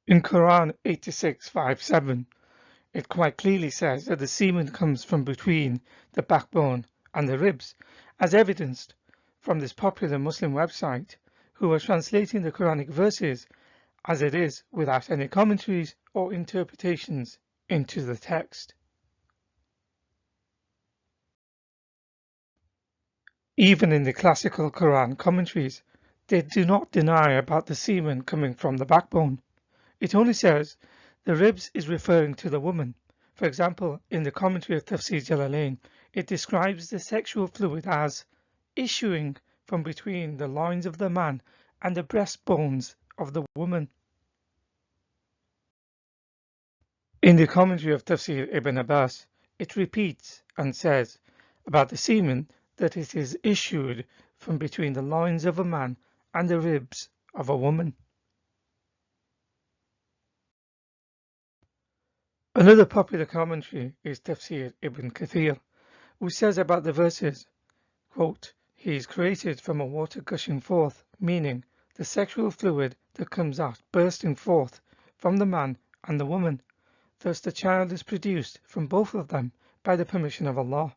In Quran 86:5-7, it quite clearly says that the semen comes from between the backbone and the ribs, as evidenced from this popular Muslim website, who are translating the Quranic verses as it is without any commentaries or interpretations into the text. Even in the classical Quran commentaries, they do not deny about the semen coming from the backbone. It only says the ribs is referring to the woman. For example, in the commentary of Tafsir Jalalain, it describes the sexual fluid as issuing from between the loins of the man and the breastbones of the woman. In the commentary of Tafsir Ibn Abbas, it repeats and says about the semen that it is issued from between the loins of a man and the ribs of a woman. Another popular commentary is Tafsir Ibn Kathir, who says about the verses, quote, "He is created from a water gushing forth," meaning the sexual fluid that comes out bursting forth from the man and the woman. Thus the child is produced from both of them by the permission of Allah.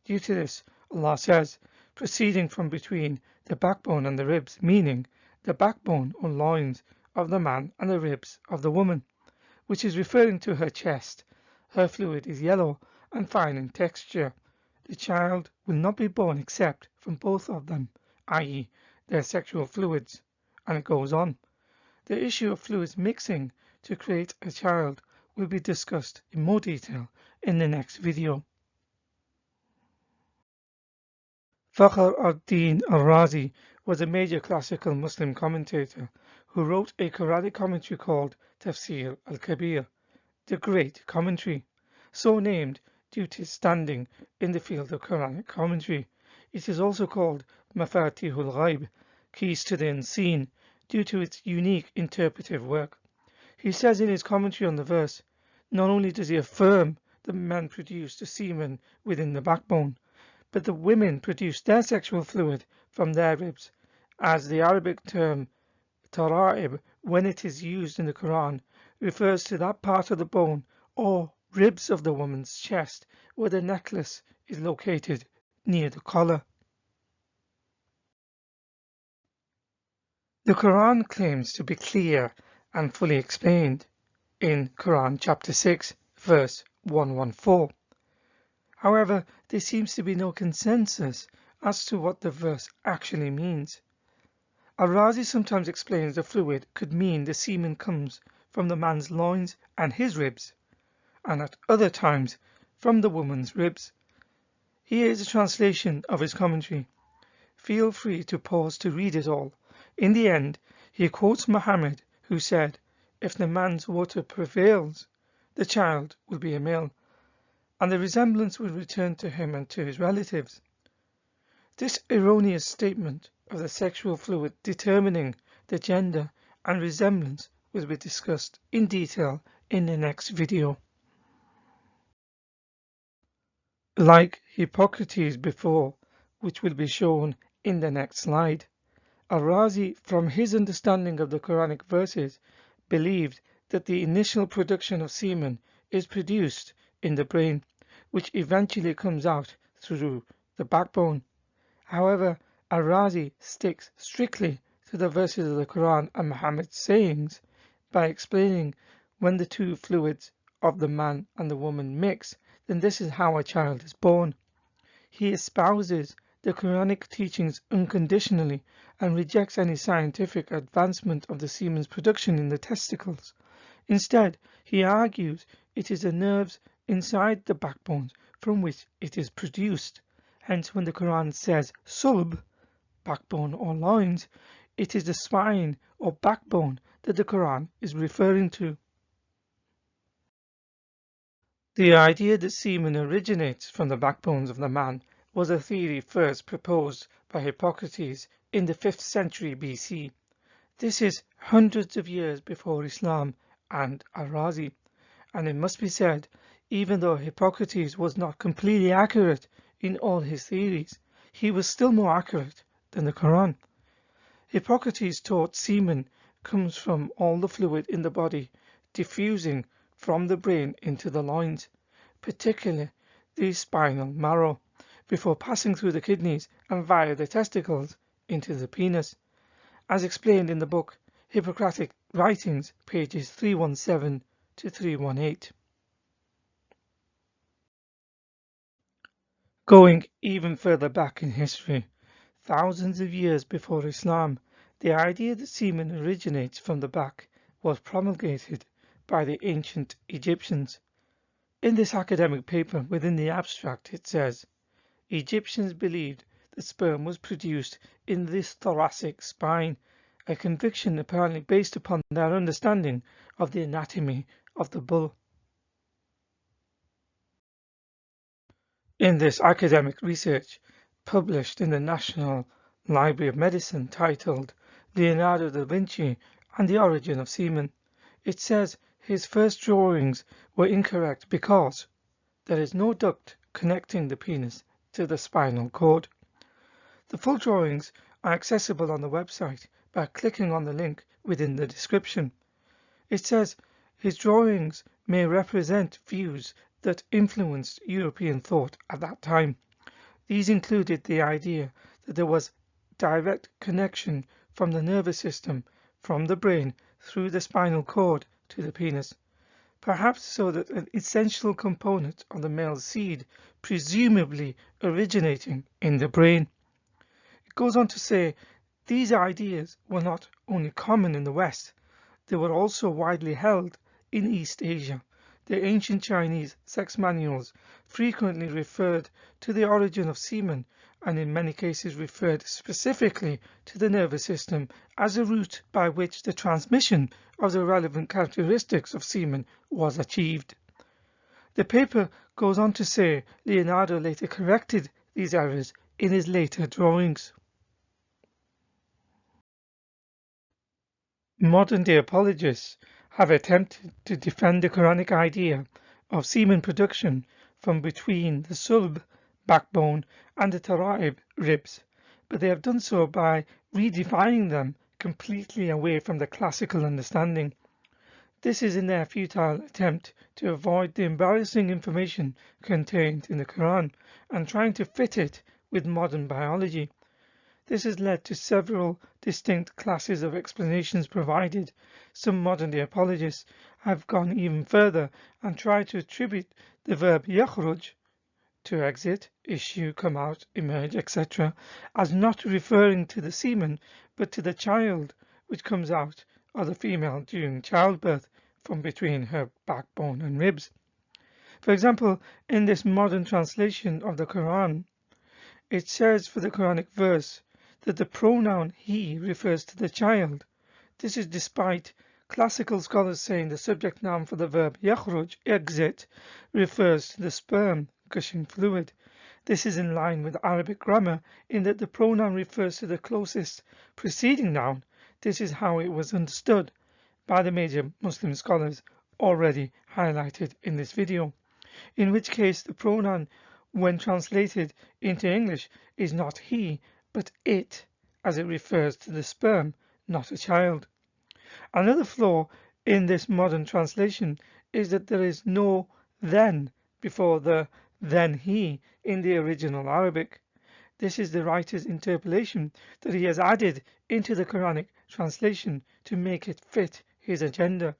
Due to this, Allah says, proceeding from between the backbone and the ribs, meaning the backbone or loins of the man and the ribs of the woman, which is referring to her chest. Her fluid is yellow and fine in texture. The child will not be born except from both of them, i.e. their sexual fluids. And it goes on. The issue of fluids mixing to create a child will be discussed in more detail in the next video. Fakhr ad-Din al-Razi was a major classical Muslim commentator who wrote a Quranic commentary called Tafsir al-Kabir, the Great Commentary, so named due to its standing in the field of Quranic commentary. It is also called Mafatihul Ghaib, Keys to the Unseen, due to its unique interpretive work. He says in his commentary on the verse, not only does he affirm that men produce the semen within the backbone, but the women produce their sexual fluid from their ribs, as the Arabic term tara'ib, when it is used in the Quran, refers to that part of the bone or ribs of the woman's chest where the necklace is located near the collar. The Quran claims to be clear and fully explained in Quran chapter 6 verse 114. However, there seems to be no consensus as to what the verse actually means. Al-Razi sometimes explains the fluid could mean the semen comes from the man's loins and his ribs, and at other times from the woman's ribs. Here is a translation of his commentary. Feel free to pause to read it all. In the end, he quotes Muhammad, who said, "If the man's water prevails, the child will be a male, and the resemblance will return to him and to his relatives." This erroneous statement of the sexual fluid determining the gender and resemblance will be discussed in detail in the next video. Like Hippocrates before, which will be shown in the next slide, Al-Razi, from his understanding of the Quranic verses, believed that the initial production of semen is produced in the brain, which eventually comes out through the backbone. However, Al-Razi sticks strictly to the verses of the Quran and Muhammad's sayings by explaining when the two fluids of the man and the woman mix, then this is how a child is born. He espouses the Quranic teachings unconditionally and rejects any scientific advancement of the semen's production in the testicles. Instead, he argues it is the nerves inside the backbones from which it is produced. Hence, when the Quran says sulb, backbone or loins, it is the spine or backbone that the Quran is referring to. The idea that semen originates from the backbones of the man was a theory first proposed by Hippocrates in the 5th century BC. This is hundreds of years before Islam and Al-Razi, and it must be said, even though Hippocrates was not completely accurate in all his theories, he was still more accurate than the Quran. Hippocrates taught semen comes from all the fluid in the body diffusing from the brain into the loins, particularly the spinal marrow, before passing through the kidneys and via the testicles into the penis, as explained in the book Hippocratic Writings, pages 317 to 318. Going even further back in history, thousands of years before Islam, the idea that semen originates from the back was promulgated by the ancient Egyptians. In this academic paper within the abstract it says, Egyptians believed that sperm was produced in this thoracic spine, a conviction apparently based upon their understanding of the anatomy of the bull. In this academic research, published in the National Library of Medicine titled Leonardo da Vinci and the Origin of Semen, it says his first drawings were incorrect because there is no duct connecting the penis to the spinal cord. The full drawings are accessible on the website by clicking on the link within the description. It says his drawings may represent views that influenced European thought at that time. These included the idea that there was direct connection from the nervous system from the brain through the spinal cord to the penis, perhaps so that an essential component of the male seed presumably originating in the brain. It goes on to say these ideas were not only common in the West, they were also widely held in East Asia. The ancient Chinese sex manuals frequently referred to the origin of semen and in many cases referred specifically to the nervous system as a route by which the transmission of the relevant characteristics of semen was achieved. The paper goes on to say Leonardo later corrected these errors in his later drawings. Modern-day apologists have attempted to defend the Quranic idea of semen production from between the sulb, backbone, and the tara'ib, ribs, but they have done so by redefining them completely away from the classical understanding. This is in their futile attempt to avoid the embarrassing information contained in the Quran and trying to fit it with modern biology. This has led to several distinct classes of explanations provided. Some modern-day apologists have gone even further and tried to attribute the verb yakhruj, to exit, issue, come out, emerge, etc., as not referring to the semen but to the child which comes out of the female during childbirth from between her backbone and ribs. For example, in this modern translation of the Quran, it says for the Quranic verse that the pronoun he refers to the child. This is despite classical scholars saying the subject noun for the verb yakhruj, exit, refers to the sperm, gushing fluid. This is in line with Arabic grammar in that the pronoun refers to the closest preceding noun. This is how it was understood by the major Muslim scholars already highlighted in this video, in which case the pronoun when translated into English is not he but it, as it refers to the sperm, not a child. Another flaw in this modern translation is that there is no then before the then he in the original Arabic. This is the writer's interpolation that he has added into the Quranic translation to make it fit his agenda.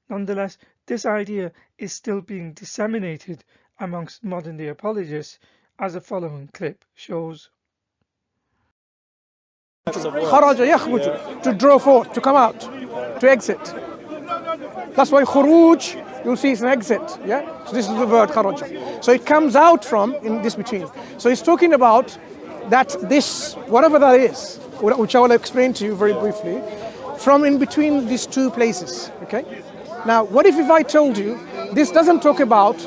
Nonetheless, this idea is still being disseminated amongst modern-day apologists, as the following clip shows. kharaja yakhruju, to draw forth, to come out, to exit. That's why khuruj, you'll see it's an exit. Yeah. So this is the word kharaja. So it comes out from in this between. So he's talking about that this whatever that is, which I will explain to you very briefly, from in between these two places. Okay. Now, what if I told you this doesn't talk about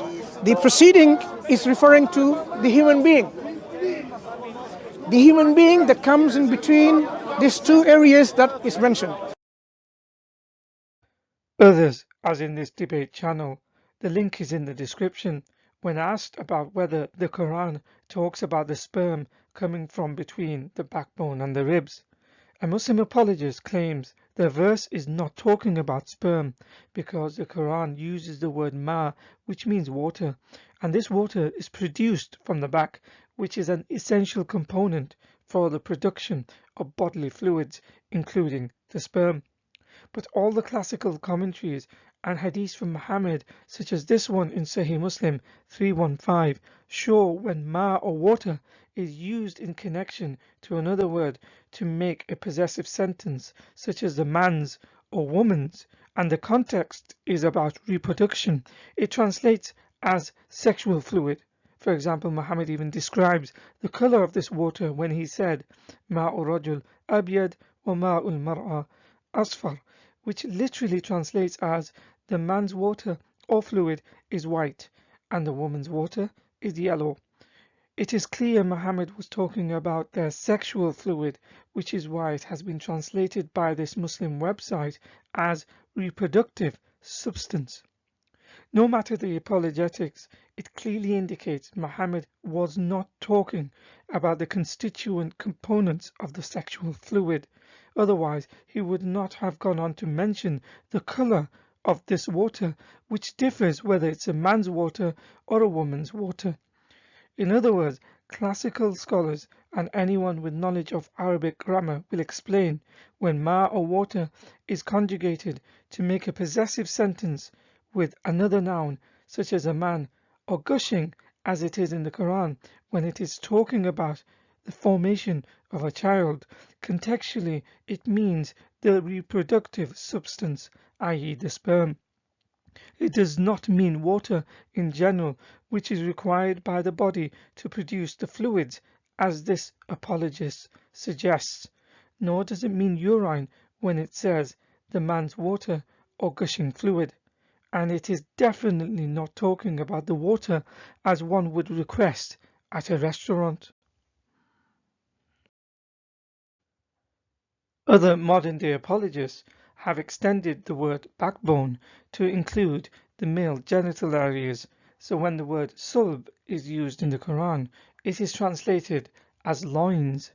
the preceding is referring to the human being? The human being that comes in between these two areas that is mentioned. Others, as in this debate channel, the link is in the description, when asked about whether the Quran talks about the sperm coming from between the backbone and the ribs. A Muslim apologist claims the verse is not talking about sperm because the Quran uses the word ma, which means water, and this water is produced from the back, which is an essential component for the production of bodily fluids, including the sperm. But all the classical commentaries and hadiths from Muhammad, such as this one in Sahih Muslim 315, show when ma or water is used in connection to another word to make a possessive sentence, such as the man's or woman's, and the context is about reproduction, it translates as sexual fluid. For example, Muhammad even describes the color of this water when he said, Ma'u rajul abyad wa ma'ul mar'a asfar, which literally translates as the man's water or fluid is white and the woman's water is yellow. It is clear Muhammad was talking about their sexual fluid, which is why it has been translated by this Muslim website as reproductive substance. No matter the apologetics, it clearly indicates Muhammad was not talking about the constituent components of the sexual fluid. Otherwise, he would not have gone on to mention the color of this water, which differs whether it's a man's water or a woman's water. In other words, classical scholars and anyone with knowledge of Arabic grammar will explain when ma or water is conjugated to make a possessive sentence with another noun, such as a man, or gushing, as it is in the Quran, when it is talking about the formation of a child. Contextually, it means the reproductive substance, i.e. the sperm. It does not mean water in general, which is required by the body to produce the fluids, as this apologist suggests, nor does it mean urine when it says the man's water or gushing fluid. And it is definitely not talking about the water as one would request at a restaurant. Other modern-day apologists have extended the word backbone to include the male genital areas, so when the word sulb is used in the Quran, it is translated as loins.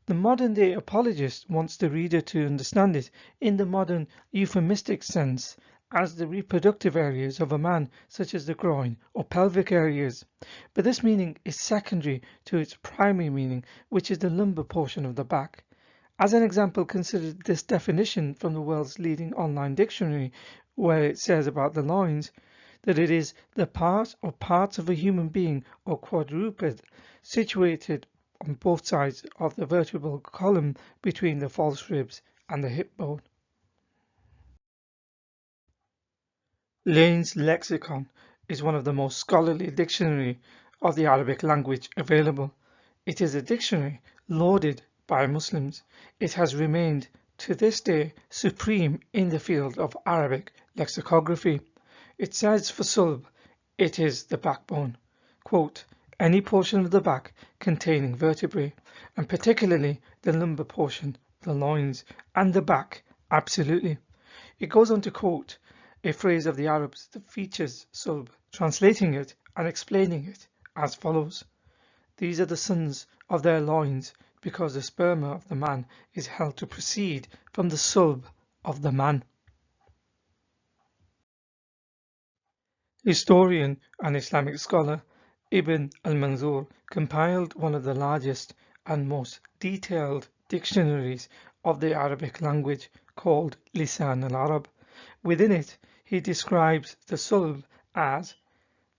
The modern-day apologist wants the reader to understand it in the modern euphemistic sense as the reproductive areas of a man, such as the groin or pelvic areas. But this meaning is secondary to its primary meaning, which is the lumbar portion of the back. As an example, consider this definition from the world's leading online dictionary, where it says about the loins that it is the part or parts of a human being or quadruped situated on both sides of the vertebral column between the false ribs and the hip bone. Lane's lexicon is one of the most scholarly dictionary of the Arabic language available. It is a dictionary lauded by Muslims. It has remained to this day supreme in the field of Arabic lexicography. It says for sulb, it is the backbone. Quote, any portion of the back containing vertebrae, and particularly the lumbar portion, the loins, and the back, absolutely. It goes on to quote a phrase of the Arabs that features sulb, translating it and explaining it as follows. These are the sons of their loins, because the sperma of the man is held to proceed from the sulb of the man. Historian and Islamic scholar Ibn al-Manzur compiled one of the largest and most detailed dictionaries of the Arabic language called Lisan al-Arab. Within it, he describes the sulb as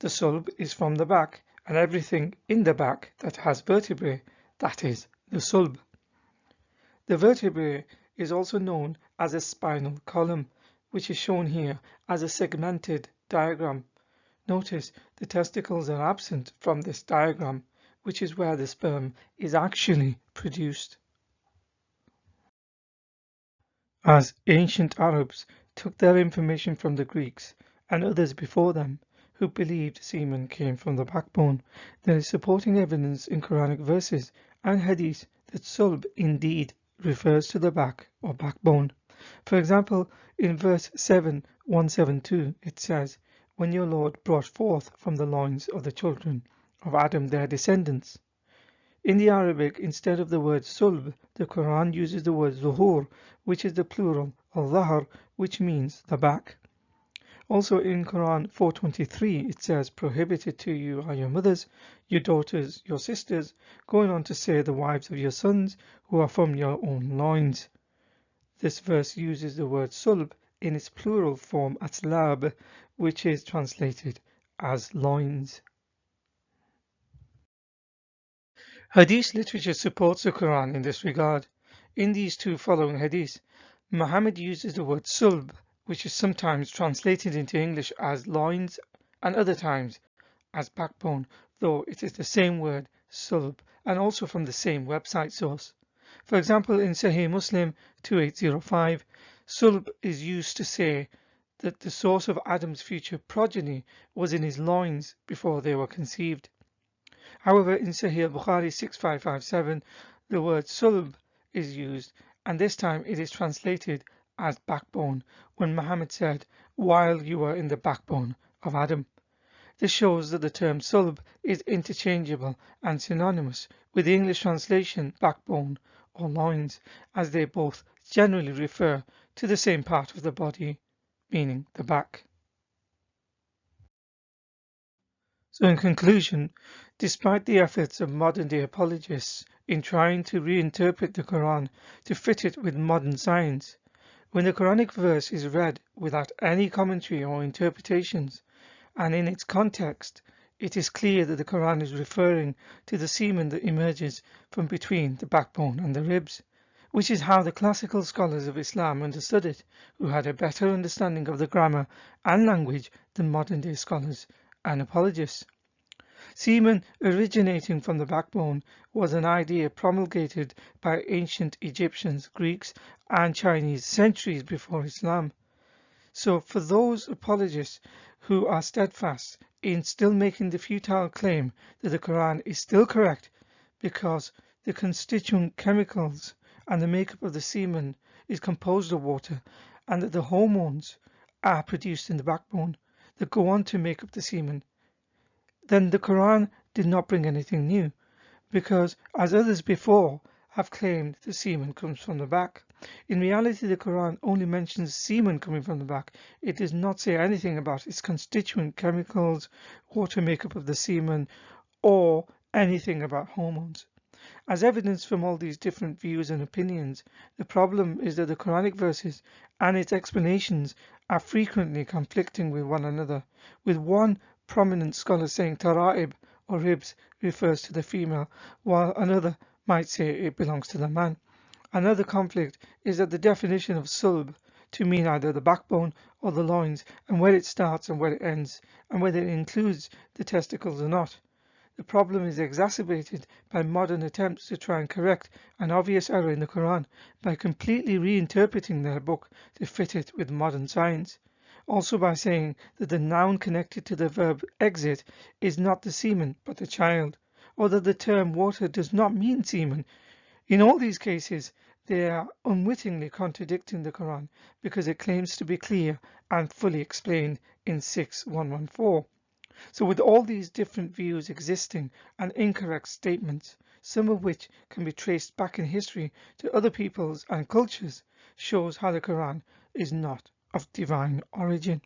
the sulb is from the back, and everything in the back that has vertebrae, that is the sulb. The vertebrae is also known as a spinal column, which is shown here as a segmented diagram. Notice the testicles are absent from this diagram, which is where the sperm is actually produced. As ancient Arabs took their information from the Greeks and others before them who believed semen came from the backbone, there is supporting evidence in Quranic verses and hadith that sulb indeed refers to the back or backbone. For example, in verse 172 it says, "When your Lord brought forth from the loins of the children of Adam their descendants." In the Arabic, instead of the word sulb, the Quran uses the word zuhur, which is the plural of dhahr, which means the back. Also in Quran 4:23 it says, "Prohibited to you are your mothers, your daughters, your sisters," going on to say the wives of your sons who are from your own loins. This verse uses the word sulb in its plural form aslab, which is translated as loins. Hadith literature supports the Quran in this regard. In these two following hadiths, Muhammad uses the word sulb, which is sometimes translated into English as loins and other times as backbone, though it is the same word sulb and also from the same website source. For example, in Sahih Muslim 2805, sulb is used to say that the source of Adam's future progeny was in his loins before they were conceived. However, in Sahih Bukhari 6557, the word sulb is used, and this time it is translated as backbone when Muhammad said, "while you were in the backbone of Adam." This shows that the term sulb is interchangeable and synonymous with the English translation backbone or loins, as they both generally refer to the same part of the body, meaning the back. So in conclusion, despite the efforts of modern-day apologists in trying to reinterpret the Quran to fit it with modern science, when the Quranic verse is read without any commentary or interpretations, and in its context, it is clear that the Quran is referring to the semen that emerges from between the backbone and the ribs, which is how the classical scholars of Islam understood it, who had a better understanding of the grammar and language than modern-day scholars and apologists. Semen originating from the backbone was an idea promulgated by ancient Egyptians, Greeks, and Chinese centuries before Islam. So for those apologists who are steadfast in still making the futile claim that the Quran is still correct because the constituent chemicals and the makeup of the semen is composed of water, and that the hormones are produced in the backbone that go on to make up the semen, then the Quran did not bring anything new, because as others before have claimed the semen comes from the back. In reality, the Quran only mentions semen coming from the back. It does not say anything about its constituent chemicals, water makeup of the semen, or anything about hormones. As evidence from all these different views and opinions, the problem is that the Quranic verses and its explanations are frequently conflicting with one another, with one prominent scholar saying tara'ib or ribs refers to the female, while another might say it belongs to the man. Another conflict is that the definition of sulb to mean either the backbone or the loins, and where it starts and where it ends, and whether it includes the testicles or not. The problem is exacerbated by modern attempts to try and correct an obvious error in the Quran by completely reinterpreting their book to fit it with modern science. Also by saying that the noun connected to the verb exit is not the semen but the child, or that the term water does not mean semen. In all these cases, they are unwittingly contradicting the Quran because it claims to be clear and fully explained in 6:114. So with all these different views existing and incorrect statements, some of which can be traced back in history to other peoples and cultures, shows how the Quran is not of divine origin.